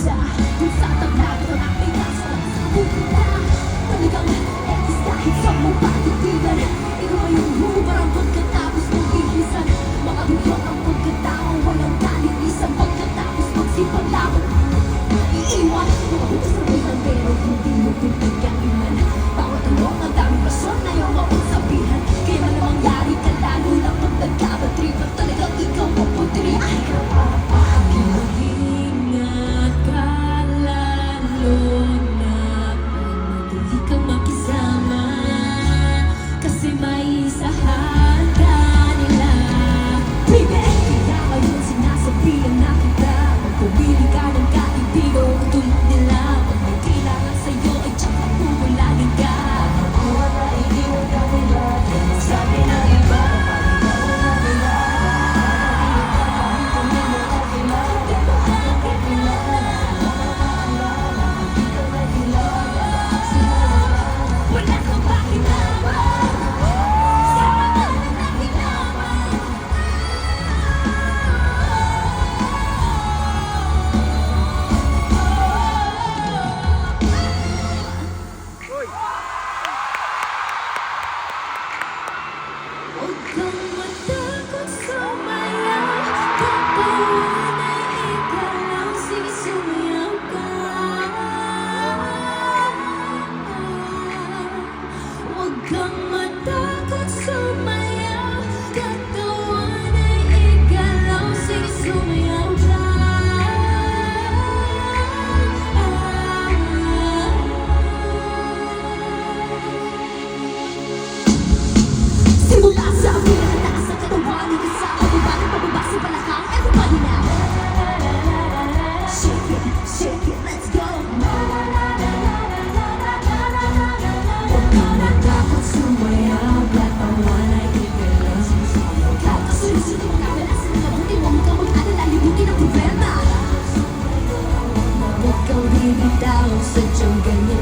isa kung sa tabla ko na aking nasa pupunta. Talagang etis kahit sa mong patitigan. Ikaw ay umubar ang pagkatapos mong bihisan. Makabigyan ang pagkatao, walang kalinisan. Pagkatapos magsipag laban, iiwan mga butas na bilang pero hindi mo pinagkainan. Bawat anong ang daming rason na iyong mapasabihan. Kaya man na mangyari ka lalo lang pag nagkabatrip at talagang ikaw maputrip. Mag-ingat ka lalo na pag hindi ka makisama, kasi may isahan ka nila. Baby, kaya ngayon sinasabihan na kita, magpumili ka ng kaibigan o tulad nila. Pag may kailangan sa'yo ay tsaka pumulagin ka. Ako na iniwan ka nila, sabi ng iba. Wala kang pakinabang sa mga nanakilaman. Huwag kang matakot sumayaw, katawan ay ikaw lang, sige sumayaw ka. Huwag kang matakot sumayaw, katawan ay ikaw lang, sige sumayaw ka. Simula sa pinakataas ng katawan, hanggang sa pababa ng pababa sa balakang. Everybody now, shake it, let's go. Huwag kang matakot sumayaw, katawan ay ikaw lang, sige sumayaw ka. Kasunod-sunod ang kabalasan ng mabuti mo, huwag kang mag-alala, libutin ang problema. Huwag kang bibitaw, sadyang ganyan.